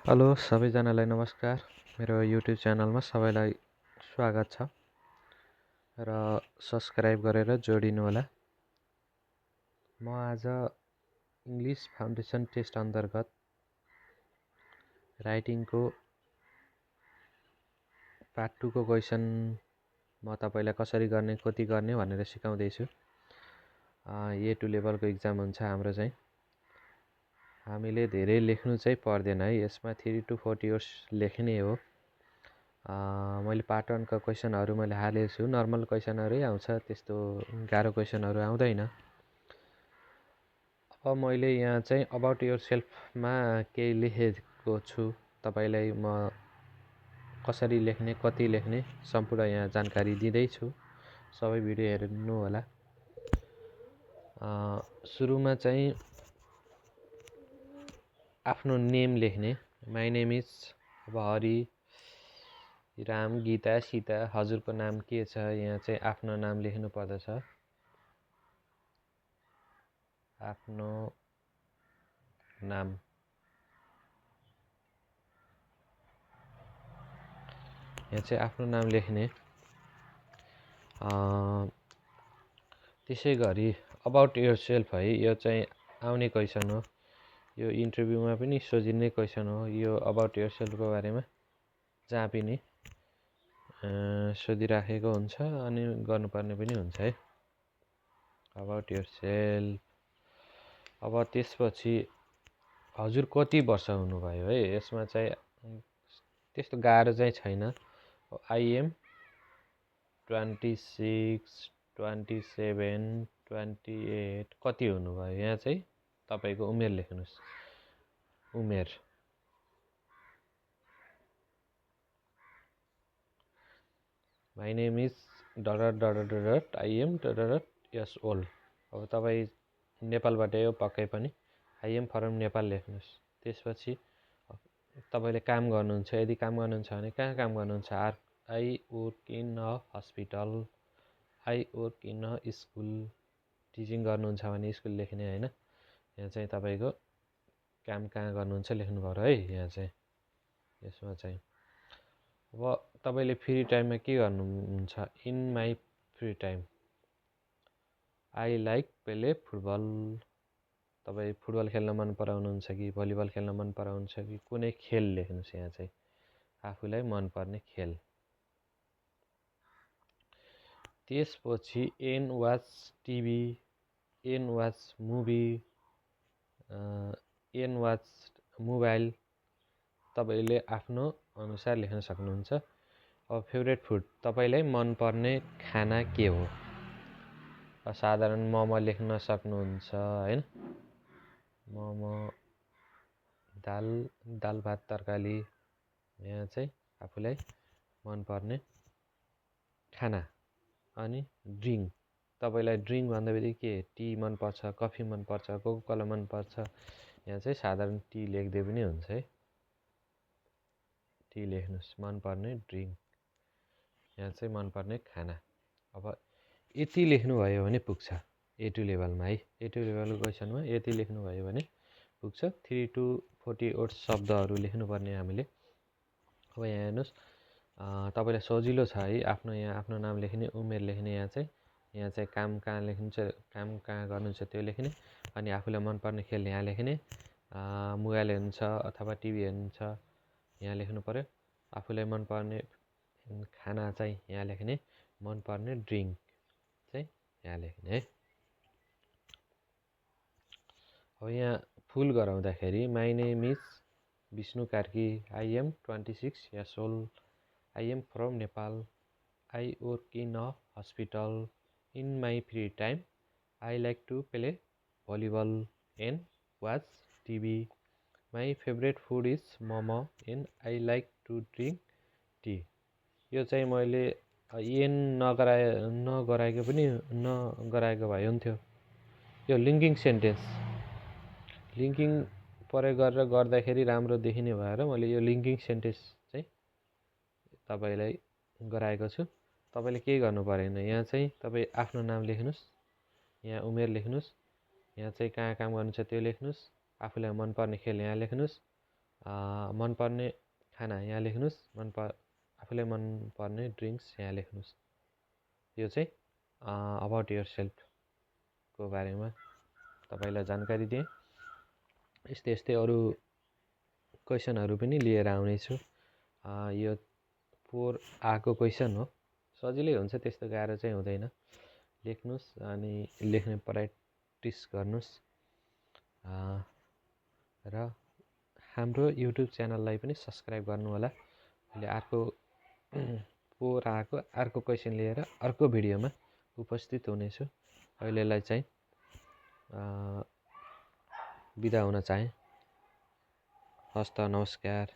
Hello सबैजनालाई नमस्कार। मेरो युट्युब च्यानलमा सबैलाई स्वागत छ र सब्सक्राइब गरेर जोडिनु होला। म आज इङ्ग्लिस फाउन्डेसन टेस्ट अन्तर्गत राइटिङको पार्ट 2 को क्वेसन म तपाईँलाई कसरी गर्ने कति गर्ने भनेर सिकाउँदैछु। A2 लेभलको इक्जाम हुन्छ हाम्रो चाहिँ। हामीले धेरै लेख्नु चाहिँ पर्दैन है, यसमा 3 to 40 वर्ड्स लेख्ने हो। मैले पार्ट 1 का क्वेसनहरू मैले हालेको छु। नर्मल क्वेसनहरू आउँछ, त्यस्तो गाह्रो क्वेसनहरू आउँदैन। अब मैले यहाँ चाहिँ अबाउट योर सेल्फमा केही लेखेको छु। तपाईँलाई म कसरी लेख्ने कति लेख्ने सम्पूर्ण यहाँ जानकारी दिँदैछु। सबै भिडियो हेर्नु होला। सुरुमा चाहिँ आफ्नो नेम लेख्ने। माई नेम इज अब हरि, राम, गीता, सीता, हजुरको नाम के छ, यहाँ चाहिँ आफ्नो नाम लेख्नु पर्दछ। आफ्नो नाम यहाँ चाहिँ आफ्नो नाम लेख्ने। त्यसै गरी अबाउट योर सेल्फ है, यो चाहिँ आउने क्वेसन हो। यो इन्टरभ्यूमा पनि सोधिने क्वेसन हो। यो अबाउट योर सेल्फको बारेमा जहाँ पनि सोधिराखेको हुन्छ अनि गर्नुपर्ने पनि हुन्छ है, अबाउट योर सेल्फ। अब त्यसपछि हजुर कति वर्ष हुनुभयो है, यसमा चाहिँ त्यस्तो गाह्रो चाहिँ छैन। आई एम 26, 27, 28 कति हुनुभयो, यहाँ चाहिँ तपाईँको उमेर लेख्नुहोस्। उमेर my name is dot dot dot I am dot dot years old. अब तपाईँ नेपालबाटै हो पक्कै पनि, आई एम फ्रम नेपाल लेख्नुहोस्। त्यसपछि तपाईँले काम गर्नुहुन्छ, यदि काम गर्नुहुन्छ भने कहाँ काम गर्नुहुन्छ। I work in a hospital, I work in a school. Teaching गर्नुहुन्छ भने स्कुल लेख्ने होइन। यहाँ चाहिँ तपाईँको काम कहाँ गर्नुहुन्छ लेख्नु पर्यो है। यहाँ चाहिँ यसमा चाहिँ अब तपाईँले फ्री टाइममा के गर्नुहुन्छ। In my free time I like play football. तपाईँ फुटबल खेल्न मन पराउनुहुन्छ कि भलिबल खेल्न मन पराउनुहुन्छ कि कुनै खेल लेख्नुहोस्। यहाँ चाहिँ आफूलाई मनपर्ने खेल। त्यसपछि and watch TV, and watch movie, and watch mobile. तपाईँले आफ्नो अनुसार लेख्न सक्नुहुन्छ। अब फेभरेट फुड, तपाईँलाई मनपर्ने खाना के हो। साधारण मोमो लेख्न सक्नुहुन्छ होइन। मोमो, दाल भात तरकारी। यहाँ चाहिँ आफूलाई मनपर्ने खाना। अनि ड्रिङ्क, तपाईँलाई ड्रिङ्क भन्दा बित्तिकै के, टी मनपर्छ, कफी मनपर्छ, कोकाकोला मनपर्छ। यहाँ चाहिँ साधारण टी लेख्दै पनि हुन्छ है। टी लेख्नुहोस्। मनपर्ने ड्रिङ्क, यहाँ चाहिँ मनपर्ने खाना। अब यति लेख्नुभयो भने पुग्छ A2 लेभलमा है। A2 लेभलको क्वेसनमा यति लेख्नुभयो भने पुग्छ। 3 to 40 वर्ड्स शब्दहरू लेख्नुपर्ने हामीले। अब यहाँ हेर्नुहोस्, तपाईँलाई सजिलो छ है। यहाँ आफ्नो नाम लेख्ने, उमेर लेख्ने। यहाँ चाहिँ काम कहाँ लेख्नुहुन्छ, काम कहाँ गर्नुहुन्छ त्यो लेख्ने। अनि आफूलाई मनपर्ने खेल यहाँ लेख्ने। मोबाइल हेर्नुहुन्छ अथवा टिभी हेर्नुहुन्छ यहाँ लेख्नु पर्यो। आफूलाई मनपर्ने खाना चाहिँ यहाँ लेख्ने। मनपर्ने ड्रिङ्क चाहिँ यहाँ लेख्ने है। अब यहाँ फुल गराउँदाखेरि my name is Vishnu Karki, I am 26 years old, I am from Nepal, I work in a hospital, in my free time I like to play volleyball and watch TV, my favourite food is momo and I like to drink tea. यो चाहिँ मैले an नगराएको भए हुन्थ्यो। यो linking sentence, linking प्रयोग गरेर गर्दाखेरि राम्रो देखिने भएर मैले यो लिङ्किङ सेन्टेन्स चाहिँ तपाईँलाई गराएको छु। तपाईँले केही गर्नु परेन। यहाँ चाहिँ तपाईँ आफ्नो नाम लेख्नुहोस्, यहाँ उमेर लेख्नुहोस्, यहाँ चाहिँ कहाँ काम गर्नुहुन्छ त्यो लेख्नुहोस्, आफूलाई मनपर्ने खेल यहाँ लेख्नुहोस्, मनपर्ने खाना यहाँ लेख्नुहोस्, आफूलाई मनपर्ने ड्रिङ्क्स यहाँ लेख्नुहोस्। यो चाहिँ अबाउट योर सेल्फको बारेमा तपाईँलाई जानकारी दिएँ। यस्तै यस्तै अरू क्वेसनहरू पनि लिएर आउनेछु। यो 4 आएको क्वेसन हो, सजिलै हुन्छ, त्यस्तो गाह्रो चाहिँ हुँदैन। लेख्नुहोस् अनि लेख्ने प्र्याक्टिस गर्नुहोस्। र हाम्रो युट्युब च्यानललाई पनि सब्सक्राइब गर्नुहोला। अहिले अर्को क्वेसन लिएर अर्को भिडियोमा उपस्थित हुनेछु। अहिलेलाई चाहिँ बिदा हुन चाहेँ। हस्त, नमस्कार।